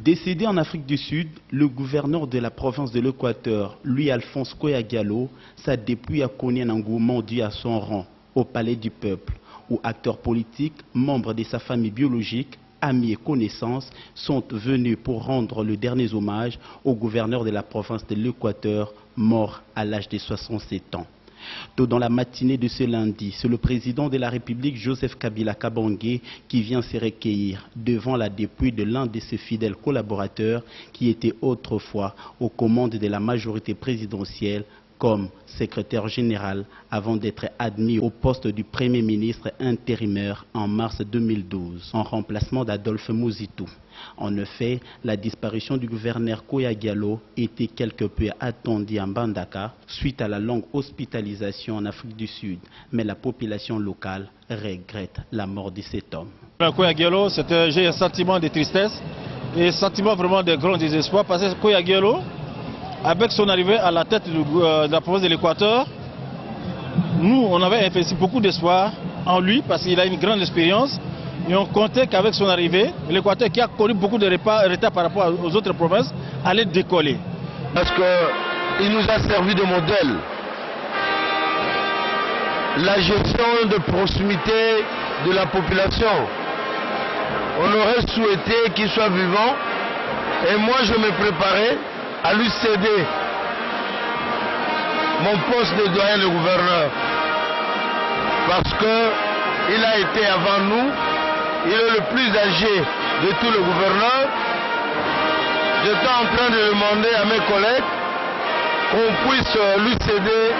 Décédé en Afrique du Sud, le gouverneur de la province de l'Équateur, Louis-Alphonse Koya-Diallo, sa dépouille a connu un engouement dû à son rang au Palais du Peuple, où acteurs politiques, membres de sa famille biologique, amis et connaissances sont venus pour rendre le dernier hommage au gouverneur de la province de l'Équateur, mort à l'âge de 67 ans. Tôt dans la matinée de ce lundi, c'est le président de la République, Joseph Kabila Kabange, qui vient se recueillir devant la dépouille de l'un de ses fidèles collaborateurs qui était autrefois aux commandes de la majorité présidentielle comme secrétaire général avant d'être admis au poste du Premier ministre intérimaire en mars 2012, en remplacement d'Adolphe Mouzitou. En effet, la disparition du gouverneur Koya-Diallo était quelque peu attendue en Mbandaka suite à la longue hospitalisation en Afrique du Sud. Mais la population locale regrette la mort de cet homme. Koya-Diallo, j'ai un sentiment de tristesse et un sentiment vraiment de grand désespoir parce que Koya-Diallo, avec son arrivée à la tête de la province de l'Équateur, nous, on avait investi beaucoup d'espoir en lui parce qu'il a une grande expérience. Et on comptait qu'avec son arrivée, l'Équateur, qui a connu beaucoup de retard par rapport aux autres provinces, allait décoller. Parce qu'il nous a servi de modèle. La gestion de proximité de la population. On aurait souhaité qu'il soit vivant. Et moi, je me préparais à lui céder mon poste de doyen de gouverneur. Parce qu'il a été avant nous. Il est le plus âgé de tout le gouverneur. J'étais en train de demander à mes collègues qu'on puisse lui céder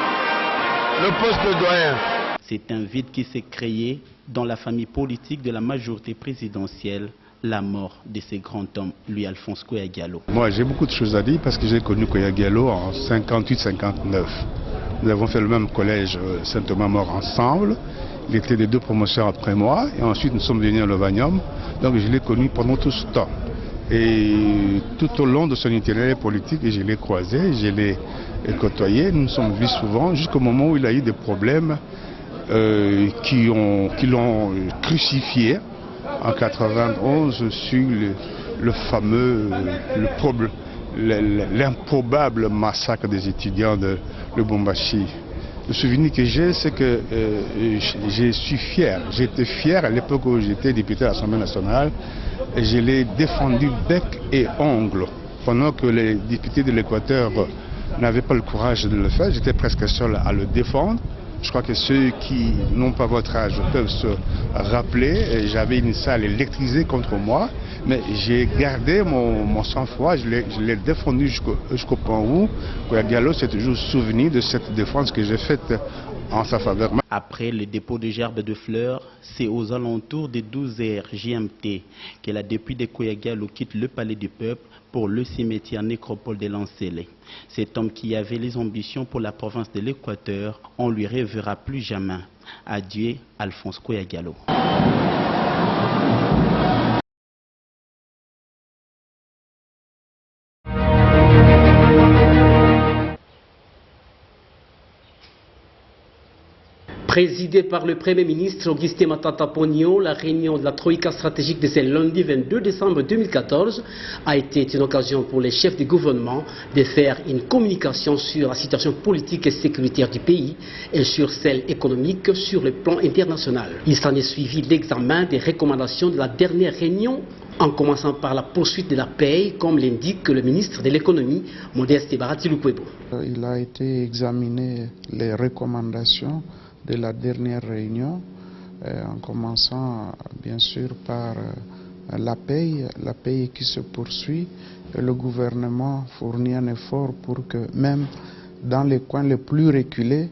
le poste de doyen. C'est un vide qui s'est créé dans la famille politique de la majorité présidentielle, la mort de ce grand homme, Louis-Alphonse Koya-Diallo. Moi, j'ai beaucoup de choses à dire parce que j'ai connu Koya-Diallo en 58-59. Nous avons fait le même collège Saint-Thomas-Mort ensemble. Il était les deux promotions après moi et ensuite nous sommes venus à Lovanium. Donc je l'ai connu pendant tout ce temps. Et tout au long de son itinéraire politique, je l'ai croisé, je l'ai côtoyé. Nous nous sommes vus souvent jusqu'au moment où il a eu des problèmes qui l'ont crucifié en 91 sur le fameux, l'improbable massacre des étudiants de Lubumbashi. Le souvenir que j'ai, c'est que je suis fier. J'étais fier à l'époque où j'étais député à l'Assemblée nationale et je l'ai défendu bec et ongle. Pendant que les députés de l'Équateur n'avaient pas le courage de le faire, j'étais presque seul à le défendre. Je crois que ceux qui n'ont pas votre âge peuvent se rappeler. J'avais une salle électrisée contre moi, mais j'ai gardé mon sang-froid, je l'ai défendu jusqu'au point où Koya-Diallo s'est toujours souvenu de cette défense que j'ai faite en sa faveur. Après le dépôt de gerbes de fleurs, c'est aux alentours de 12h GMT que la dépouille de Koya-Diallo quitte le Palais du Peuple pour le cimetière nécropole de Lancélé. Cet homme qui avait les ambitions pour la province de l'Équateur, on lui reverra plus jamais. Adieu, Alphonse Koya-Diallo. Présidée par le Premier ministre Augustin Matata Ponyo, la réunion de la Troïka stratégique de ce lundi 22 décembre 2014 a été une occasion pour les chefs du gouvernement de faire une communication sur la situation politique et sécuritaire du pays et sur celle économique sur le plan international. Il s'en est suivi l'examen des recommandations de la dernière réunion, en commençant par la poursuite de la paix, comme l'indique le ministre de l'économie, Modeste Barati Lukwebo. Il a été examiné les recommandations de la dernière réunion, en commençant bien sûr par la paix qui se poursuit. Et le gouvernement fournit un effort pour que même dans les coins les plus reculés,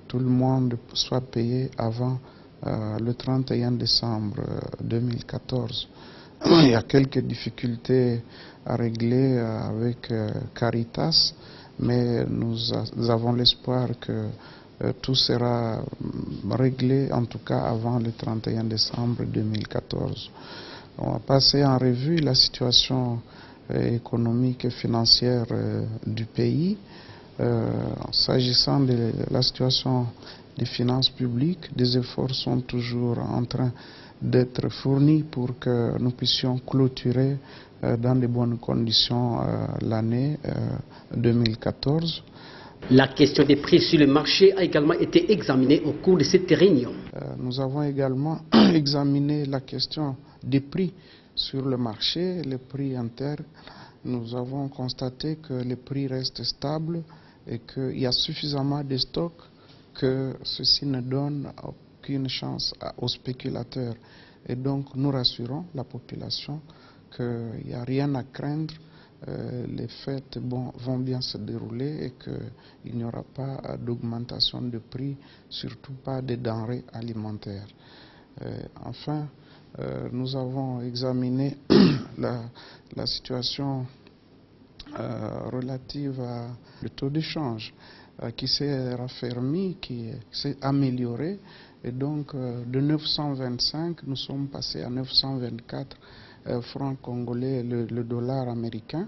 tout le monde soit payé avant le 31 décembre 2014. Il y a quelques difficultés à régler avec Caritas, mais nous avons l'espoir que tout sera réglé, en tout cas avant le 31 décembre 2014. On va passer en revue la situation économique et financière du pays. S'agissant de la situation des finances publiques, des efforts sont toujours en train d'être fournis pour que nous puissions clôturer dans de bonnes conditions l'année 2014. La question des prix sur le marché a également été examinée au cours de cette réunion. Nous avons également examiné la question des prix sur le marché, les prix internes. Nous avons constaté que les prix restent stables et qu'il y a suffisamment de stocks, que ceci ne donne aucune chance aux spéculateurs. Et donc nous rassurons la population qu'il n'y a rien à craindre. Les fêtes vont bien se dérouler et qu'il n'y aura pas d'augmentation de prix, surtout pas des denrées alimentaires. Enfin, nous avons examiné la situation relative au taux d'échange qui s'est raffermi, qui s'est amélioré, et donc de 925 nous sommes passés à 924 francs congolais le dollar américain,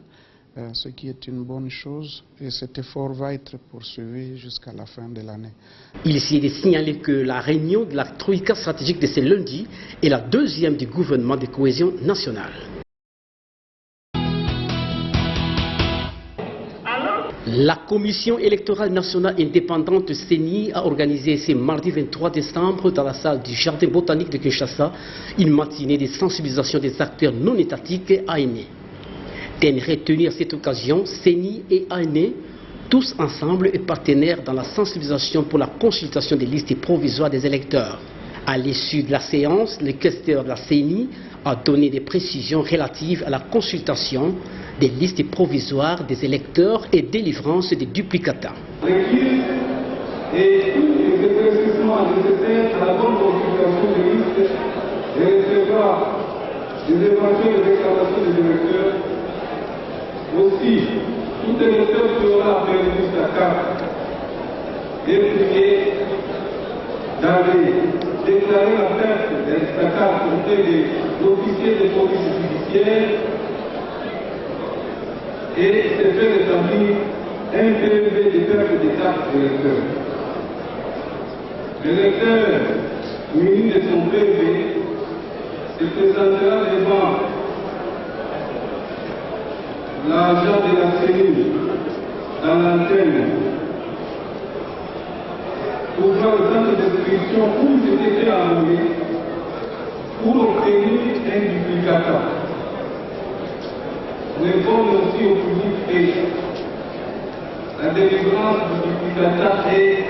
ce qui est une bonne chose, et cet effort va être poursuivi jusqu'à la fin de l'année. Il s'y est signalé que la réunion de la Troïka stratégique de ce lundi est la deuxième du gouvernement de cohésion nationale. La Commission électorale nationale indépendante CENI a organisé ce mardi 23 décembre dans la salle du Jardin botanique de Kinshasa une matinée de sensibilisation des acteurs non étatiques ANE. Thème retenu à cette occasion, CENI et ANE, tous ensemble et partenaires dans la sensibilisation pour la consultation des listes provisoires des électeurs. À l'issue de la séance, le questeur de la CENI a donné des précisions relatives à la consultation des listes provisoires des électeurs et délivrance des duplicata. L'équipe et tous les éclaircissements nécessaires à la bonne consultation des listes et recevoir des éventuelles déclarations des électeurs. Aussi, tout électeur qui aura perdu sa carte est prié d'aller déclarer la perte de sa carte auprès des officiers de police judiciaire et se faire établir un PV de perte de carte d'électeur. L'électeur muni de son PV se présentera devant l'agent de la CENI dans l'antenne pour voir le centre d'inscription où il était envoyé pour obtenir un duplicata. Répondre aussi au public et la délivrance du duplicata est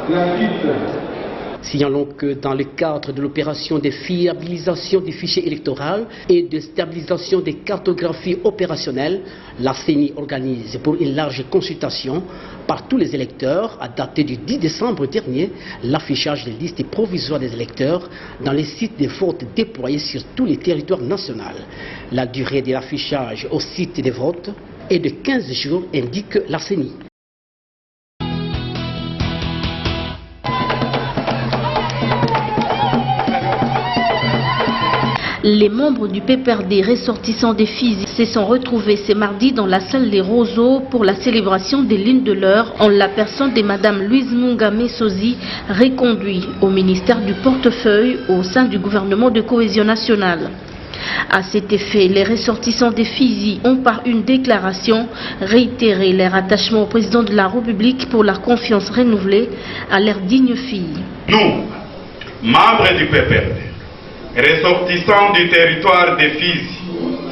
gratuite. Signalons que dans le cadre de l'opération de fiabilisation du fichier électoral et de stabilisation des cartographies opérationnelles, la CENI organise pour une large consultation par tous les électeurs, à dater du 10 décembre dernier, l'affichage des listes provisoires des électeurs dans les sites de vote déployés sur tous les territoires nationaux. La durée de l'affichage au site de vote est de 15 jours, indique la CENI. Les membres du PPRD ressortissants des Fizi se sont retrouvés ce mardi dans la salle des Roseaux pour la célébration des Lignes de l'Heure en la personne de Mme Louise Munga Messozi, reconduite au ministère du Portefeuille au sein du gouvernement de cohésion nationale. À cet effet, les ressortissants des Fizi ont par une déclaration réitéré leur attachement au président de la République pour la confiance renouvelée à leur digne fille. Nous, membres du PPRD, ressortissants du territoire des Fizi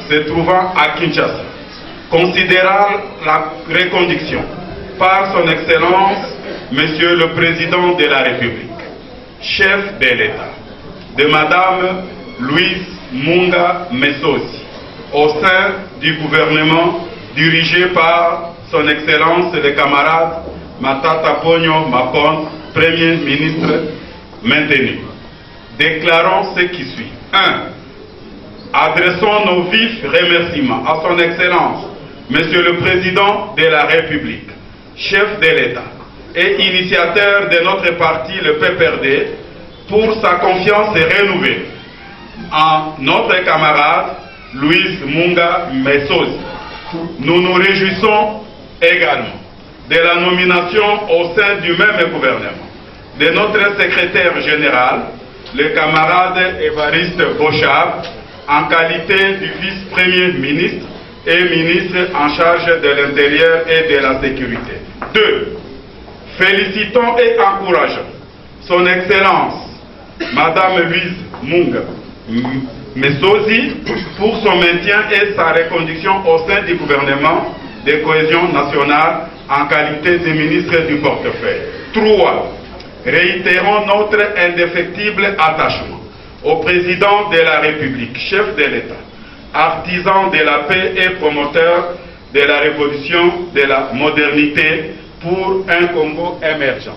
se trouvant à Kinshasa, considérant la reconduction par son Excellence, Monsieur le Président de la République, chef de l'État, de Madame Louise Munga Messozi, au sein du gouvernement dirigé par son Excellence le camarade Matata Ponyo Makonde, Premier ministre maintenu. Déclarons ce qui suit. 1. Adressons nos vifs remerciements à son Excellence, Monsieur le Président de la République, chef de l'État et initiateur de notre parti, le PPRD, pour sa confiance renouvelée en notre camarade Louise Munga Messozi. Nous nous réjouissons également de la nomination au sein du même gouvernement de notre secrétaire général, le camarade Évariste Bochard, en qualité du vice-premier ministre et ministre en charge de l'Intérieur et de la Sécurité. 2. Félicitons et encourageons Son Excellence, Madame Louise Munga Messozi, pour son maintien et sa reconduction au sein du gouvernement de cohésion nationale en qualité de ministre du portefeuille. 3. Réitérons notre indéfectible attachement au président de la République, chef de l'État, artisan de la paix et promoteur de la révolution de la modernité pour un Congo émergent.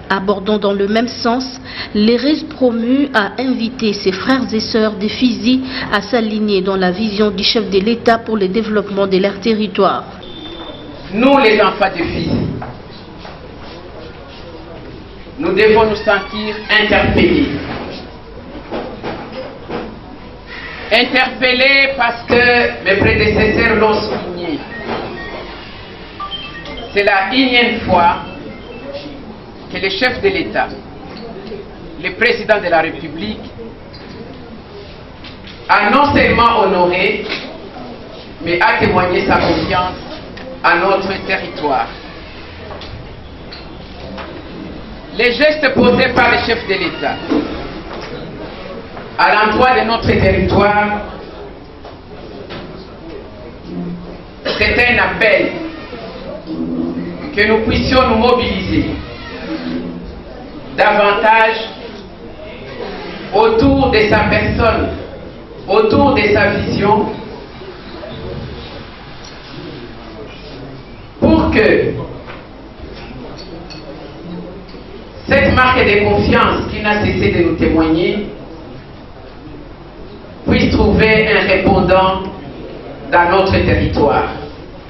Abordant dans le même sens, l'ERES promu a invité ses frères et sœurs des Fizi à s'aligner dans la vision du chef de l'État pour le développement de leur territoire. Nous, les enfants de Fizi, nous devons nous sentir interpellés. Interpellés parce que mes prédécesseurs l'ont souligné. C'est la énième fois que le chef de l'État, le président de la République, a non seulement honoré, mais a témoigné sa confiance à notre territoire. Les gestes posés par le chef de l'État à l'endroit de notre territoire, c'est un appel que nous puissions nous mobiliser davantage autour de sa personne, autour de sa vision, pour que cette marque de confiance qu'il n'a cessé de nous témoigner puisse trouver un répondant dans notre territoire.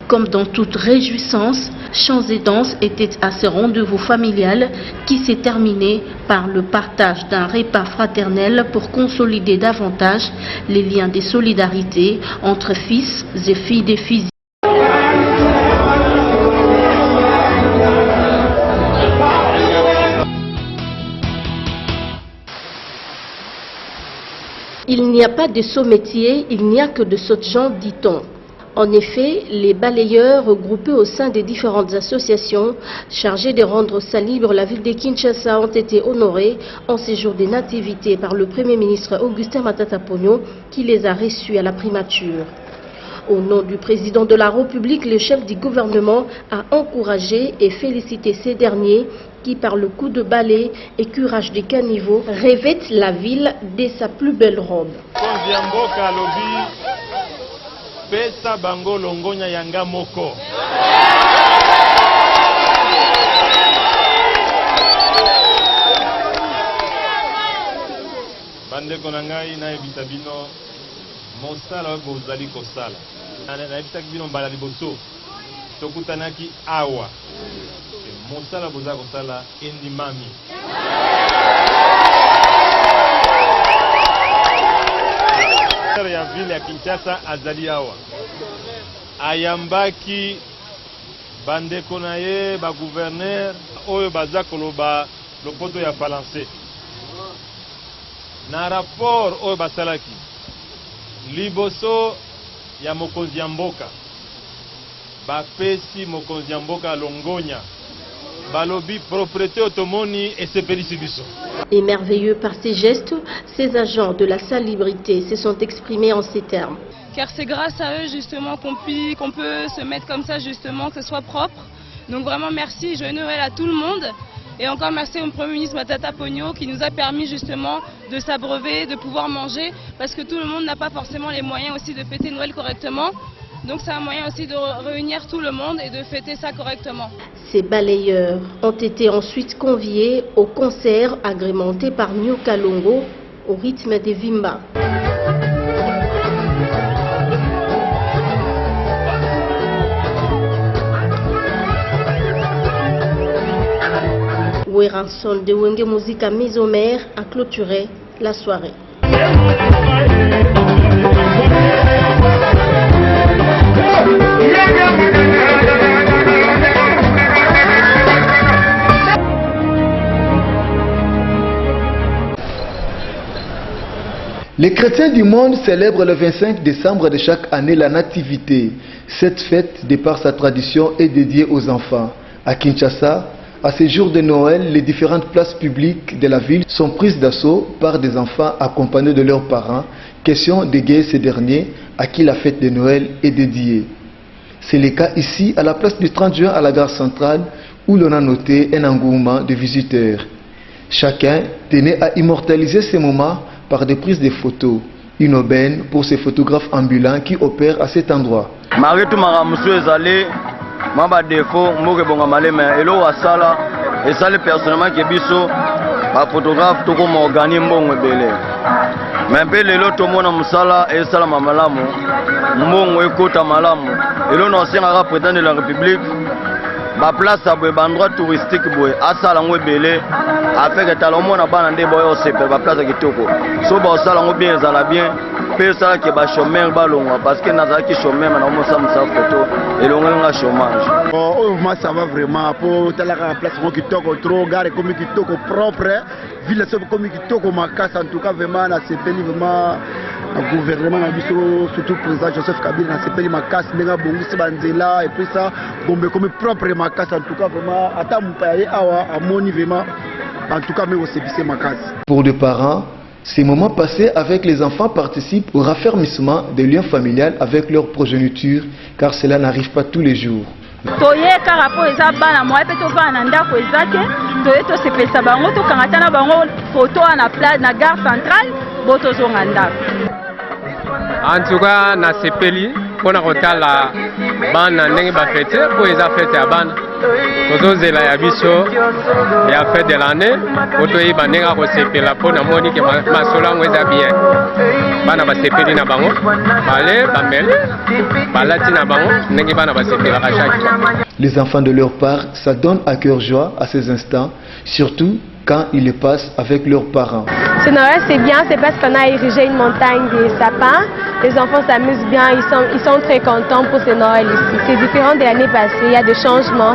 Comme dans toute réjouissance, chants et danses étaient à ce rendez-vous familial qui s'est terminé par le partage d'un repas fraternel pour consolider davantage les liens de solidarité entre fils et filles des Fizi. Il n'y a pas de sot métier, il n'y a que de sots gens, dit-on. En effet, les balayeurs regroupés au sein des différentes associations chargées de rendre salubre la ville de Kinshasa ont été honorés en ces jours de nativité par le Premier ministre Augustin Matata Ponyo qui les a reçus à la primature. Au nom du président de la République, le chef du gouvernement a encouragé et félicité ces derniers qui, par le coup de balai et curage des caniveaux, revêtent la ville de sa plus belle robe. Pesa bango longonya yanga moko. Bande konangai na ebita bino mosala bozali kosala. Na ebita bino mbala liboso. Tokutanaki awa. Mosala bozali kosala endimami. Ya ville ya Kinshasa azali awa ayambaki bandeko na ye ba gouverneur oyo baza koloba lopoto ya français na rapport oyo basalaki liboso ya mokonzi ya mboka bapesi mokonzi ya mboka longonya balobi propriété automoni et sepelisi biso. Émerveilleux par ces gestes, ces agents de la salubrité se sont exprimés en ces termes. Car c'est grâce à eux justement qu'on peut se mettre comme ça justement, que ce soit propre. Donc vraiment merci, joyeux Noël à tout le monde. Et encore merci au Premier ministre Matata Ponyo qui nous a permis justement de s'abreuver, de pouvoir manger. Parce que tout le monde n'a pas forcément les moyens aussi de fêter Noël correctement. Donc c'est un moyen aussi de réunir tout le monde et de fêter ça correctement. Ces balayeurs ont été ensuite conviés au concert agrémenté par New Kalongo au rythme des Vimba. Weranson de Wenge Musica Mesomère a clôturé la soirée. Les chrétiens du monde célèbrent le 25 décembre de chaque année la Nativité. Cette fête, de par sa tradition, est dédiée aux enfants. À Kinshasa, à ces jours de Noël, les différentes places publiques de la ville sont prises d'assaut par des enfants accompagnés de leurs parents. Question d'égayer ces derniers à qui la fête de Noël est dédiée. C'est le cas ici, à la place du 30 juin à la gare centrale, où l'on a noté un engouement de visiteurs. Chacun tenait à immortaliser ces moments par des prises de photos. Une aubaine pour ces photographes ambulants qui opèrent à cet endroit. Mais pe lelo tomona musala e sala mamalamu mbongo ekota malamu elo no senga président de la République ba place abwe ba endroit touristique boy asala ngwebele afeke talomona bana nde boyo sepe ba place kitoko so ba sala ngo bien ezala bien pe sala ke ba chômeur ba longwa parce que nazala ki chômeur na mo sa photo elonga nga chômage. Oh moi ça va vraiment pour talaka place ngo kitoko trop gare comme kitoko propre ville so comme kitoko makasa en tout cas vraiment na sepeli vraiment le gouvernement a dit surtout le président Joseph Kabila na sepeli makasa ndenga bongisi banzela et puis ça bombe comme propre makasa en tout cas vraiment ata mupaye awa amoni vraiment en tout cas mais au service makasa. Pour les parents, ces moments passés avec les enfants participent au raffermissement des liens familiaux avec leur progéniture, car cela n'arrive pas tous les jours. En tout cas, na sepeli pour na kotala bana ndenge ba fête pour les fêtes ya bana. Kozozela ya biso ya fête de l'année, otoyi bandenga ko sepela pour na moni ke masolo ngweza bien. Bana ba sepeli na bango, bale bamel, balati na bango ndenge bana ba sepela ka chaque fois. Les enfants de leur part s'adonnent à cœur joie à ces instants, surtout quand ils les passent avec leurs parents. Ce Noël c'est bien, c'est parce qu'on a érigé une montagne de sapins. Les enfants s'amusent bien, ils sont très contents pour ce Noël ici. C'est différent de l'année passée, il y a des changements,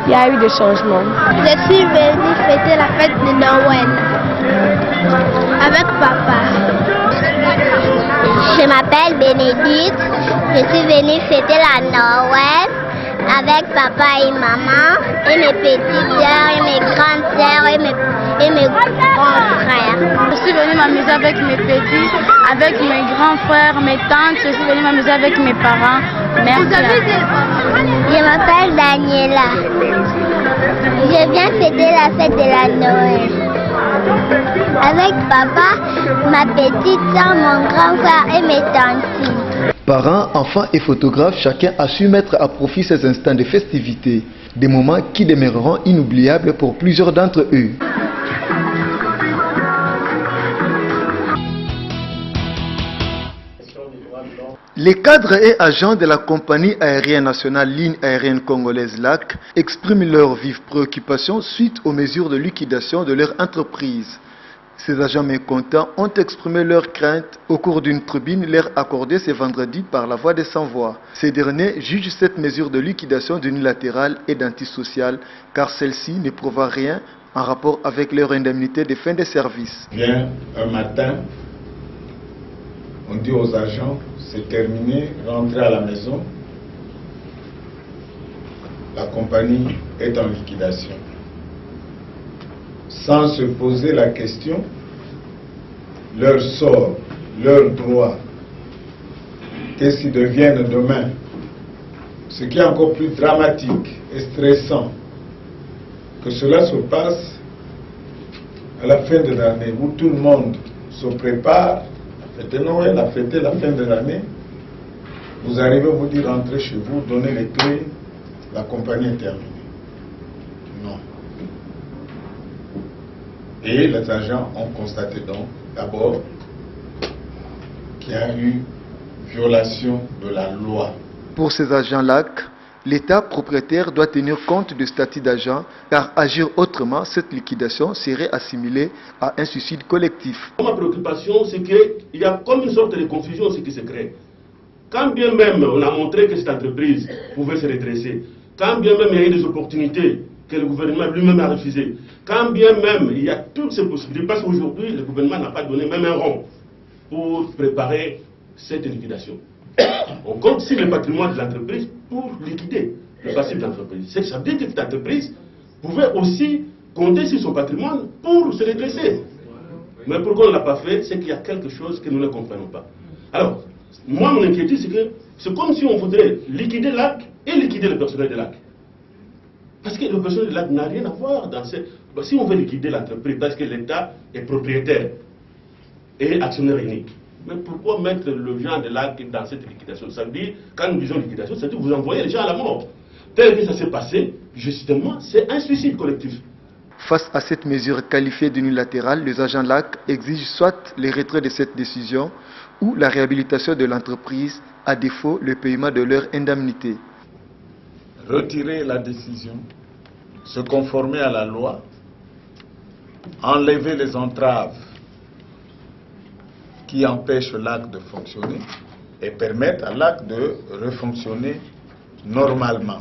il y a eu des changements. Je suis venue fêter la fête de Noël avec papa. Je m'appelle Bénédicte, je suis venue fêter la Noël avec papa et maman, et mes petites sœurs, et mes grandes sœurs, et mes grands frères. Je suis venue m'amuser avec mes petits, avec mes grands frères, mes tantes. Je suis venue m'amuser avec mes parents. Merci. Je m'appelle Daniela. Je viens fêter la fête de la Noël. Avec papa, ma petite soeur, mon grand frère et mes tantes. Parents, enfants et photographes, chacun a su mettre à profit ces instants de festivité, des moments qui demeureront inoubliables pour plusieurs d'entre eux. Les cadres et agents de la compagnie aérienne nationale Ligne aérienne congolaise LAC expriment leurs vives préoccupations suite aux mesures de liquidation de leur entreprise. Ces agents mécontents ont exprimé leurs craintes au cours d'une tribune leur accordée ce vendredi par la voix des sans-voix. Ces derniers jugent cette mesure de liquidation d'unilatérale et d'antisociale car celle-ci ne prévoit rien en rapport avec leur indemnité de fin de service. Bien, un matin, on dit aux agents, c'est terminé, rentrez à la maison. La compagnie est en liquidation. Sans se poser la question, leur sort, leurs droits, qu'est-ce qu'ils deviennent demain? Ce qui est encore plus dramatique et stressant, que cela se passe à la fin de l'année, où tout le monde se prépare à fêter Noël, à fêter la fin de l'année. Vous arrivez, vous dire rentrez chez vous, donnez les clés, la compagnie est terminée. Non. Et les agents ont constaté donc, d'abord, qu'il y a eu violation de la loi. Pour ces agents LAC, l'État propriétaire doit tenir compte du statut d'agent, car agir autrement, cette liquidation serait assimilée à un suicide collectif. Ma préoccupation, c'est qu'il y a comme une sorte de confusion ce qui se crée. Quand bien même on a montré que cette entreprise pouvait se redresser, quand bien même il y a eu des opportunités que le gouvernement lui-même a refusées, quand bien même il y a toutes ces possibilités, parce qu'aujourd'hui le gouvernement n'a pas donné même un rond pour préparer cette liquidation. On compte sur le patrimoine de l'entreprise pour liquider le passif de l'entreprise. Ça veut dire que cette entreprise pouvait aussi compter sur son patrimoine pour se redresser. Mais pourquoi on ne l'a pas fait? C'est qu'il y a quelque chose que nous ne comprenons pas. Alors, moi, mon inquiétude, c'est que c'est comme si on voudrait liquider l'AC et liquider le personnel de l'AC. Parce que le personnel de l'AC n'a rien à voir dans ces... Si on veut liquider l'entreprise, parce que l'État est propriétaire et actionnaire unique, mais pourquoi mettre le gens de l'AC dans cette liquidation? Ça veut dire, quand nous disons liquidation, ça veut dire que vous envoyez les gens à la mort. Tel que ça s'est passé, justement, c'est un suicide collectif. Face à cette mesure qualifiée d'unilatérale, les agents LAC exigent soit le retrait de cette décision ou la réhabilitation de l'entreprise, à défaut le paiement de leur indemnité. Retirer la décision, se conformer à la loi, enlever les entraves qui empêchent l'AC de fonctionner et permettre à l'AC de refonctionner normalement.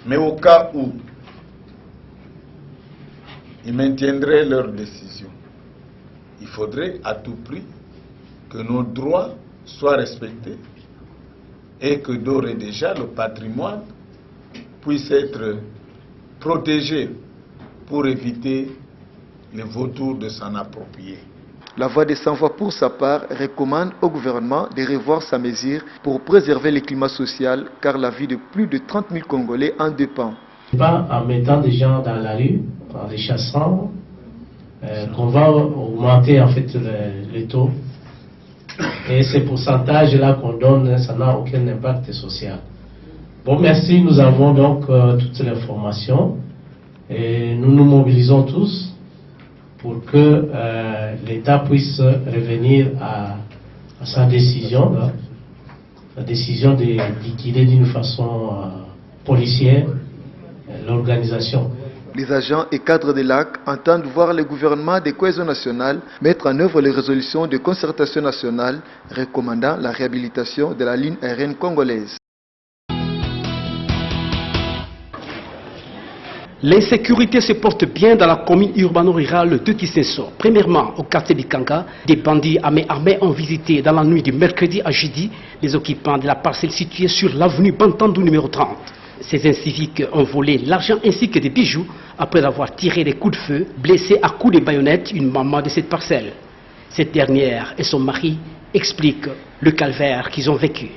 Mais au cas où ils maintiendraient leur décision, il faudrait à tout prix que nos droits soient respectés et que d'ores et déjà le patrimoine puisse être protégé pour éviter les vautours de s'en approprier. La Voix des Sans-Voix, pour sa part, recommande au gouvernement de revoir sa mesure pour préserver le climat social, car la vie de plus de 30 000 Congolais en dépend. Pas en mettant des gens dans la rue, en les chassant, qu'on va augmenter en fait les taux. Et ces pourcentages-là qu'on donne, ça n'a aucun impact social. Bon, merci, nous avons donc toutes les informations et nous nous mobilisons tous pour que l'État puisse revenir à sa décision, là, la décision de liquider d'une façon policière l'organisation. Les agents et cadres de l'AC entendent voir le gouvernement de cohésion nationale mettre en œuvre les résolutions de concertation nationale recommandant la réhabilitation de la ligne aérienne congolaise. L'insécurité se porte bien dans la commune urbano-rurale de Kisenso. Premièrement, au quartier Bikanga, des bandits à main armée ont visité dans la nuit du mercredi à jeudi les occupants de la parcelle située sur l'avenue Bantandou numéro 30. Ces inciviques ont volé l'argent ainsi que des bijoux après avoir tiré des coups de feu, blessé à coups de baïonnette une maman de cette parcelle. Cette dernière et son mari expliquent le calvaire qu'ils ont vécu.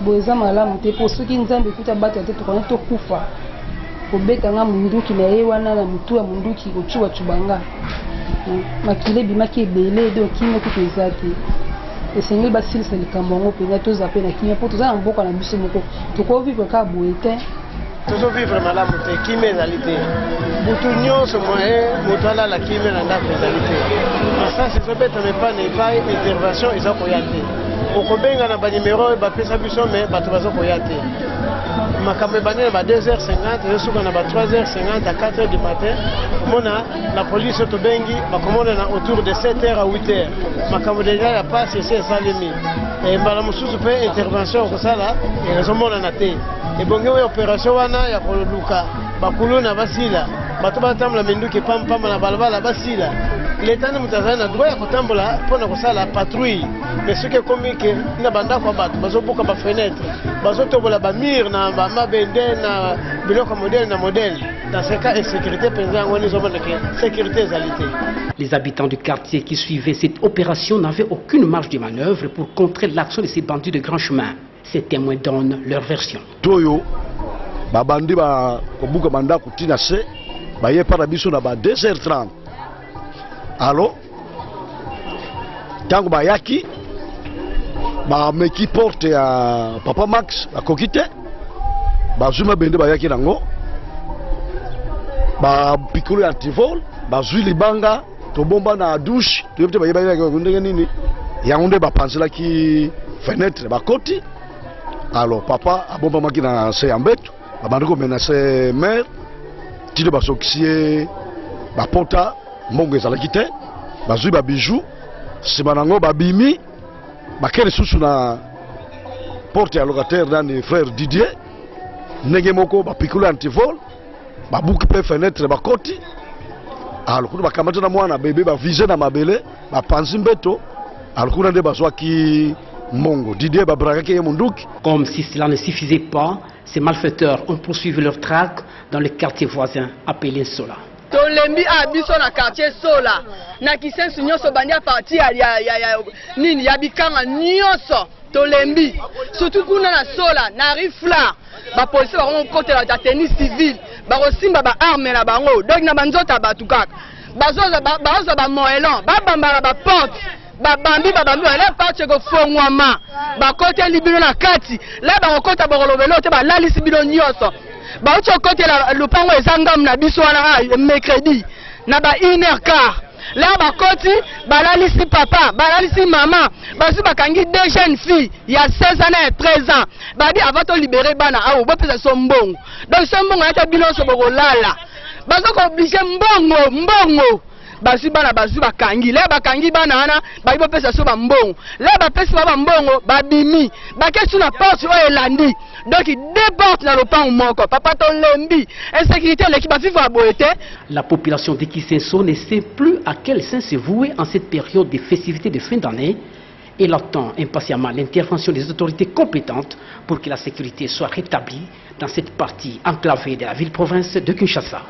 boeza malamu te po soki nzambe kuta bato ya te tokona tokufa kobetanga munduki na ye wana na mutu ya munduki kocubacuba makile ebimaki ebele do kimia kuta eza te esengeli basilisa likambo yango mpenza toza mpe na kimia mpo toza na mboka na biso moko tokovivre kaka boye te tozovivre malamu te kimia ezali te butu nyonso moye moto alala kimia na ndako ezali te masasi ezobetama epai na epai intervention eza koya te okobenga na banimero bapesa biso me bato baza koya te makambo ebandi na ba 2h50 ezosuka na ba 3h50 à 4h du matin mona la police tobengi bakomona na autour de 7h à 8h makambo deja ya pasi ese esalemi mbala mosusu mpe intervention okosala ezomonana te ebongi oyo opération wana ya koluka bakulu na basila bato batambola minduki pampamba na balabala basila l'État moto azali na droit ya kotambola mpona kosala patrouille mais soki ekomi ke na bandako ya bato bazobuka bafenetre bazotobola bamire na bamabende na biloko modele na modele dans ce cas insécurité mpenza yango wana ezomona ke sécurité ezali te. Les habitants du quartier qui suivaient cette opération n'avaient aucune marge de manœuvre pour contrer l'action de ces bandits de grand chemin. Ces témoins donnent leur version. Toyo babandi ba kobuka bandako tina se baye para biso na ba 2h30. Alors, tango bayaki bameki porte ya Papa Max akoki te bazuma bende bayaki nango bapikolo ya antivol bazwi libanga tobomba na douche toyebi te bayebaki ndenge nini yango nde bapanzelaki fenêtre bakoti. Alors papa abombamaki na se ya mbeto babandi komenase mare tino basokisi ye bapota mbongo ezalaki te bazui ba bijou sima nango babimi bakele susu na porte ya locataire dans frère Didier ndenge moko bapikula antivol babuki pe fenêtre bakoti alukuna bakamata na mwana bébé bavise na mabele bapanzi mbeto alukuna nde bazwaki mongo Didier babrakaki ye munduki. Comme si cela ne suffisait pas, ces malfaiteurs ont poursuivi leur traque dans le quartier voisin appelé Sola. Tolembi abiso na quartier Sola na kisensu nyonso bandi a parti ya nini ya bikanga nyonso tolembi surtout kuna na Sola na rifla ba police ba ko côté la tenue civile ba kosimba ba arme na bango donc na banzota batu kaka bazoza ba moelon ba bambala ba porte babambi la parti ko fongwama ba côté libino na kati la ba kokota bokolobelo te ba lalisi bino nyonso ba ucho côté la lupango ezangam na biso wana mercredi na ba 1h15 là ba koti ba lalisi papa ba lalisi maman basu bakangi deux jeunes filles il y a 16 ans et 13 ans ba di avant to libérer bana awo ba pesa sombongo donc sombongo ata bino so bokolala bazo ko obligé mbongo basu bana basu bakangi le bakangi bana wana ba ibo pesa so ba mbongo le ba pesa ba mbongo ba bimi ba kesu na porte o elandi donc il déporte dans le pan moko papa ton lembi insécurité l'équipe viva boete. La population de Kisenso ne sait plus à quel saint se vouer en cette période de festivités de fin d'année. Elle attend impatiemment l'intervention des autorités compétentes pour que la sécurité soit rétablie dans cette partie enclavée de la ville-province de Kinshasa.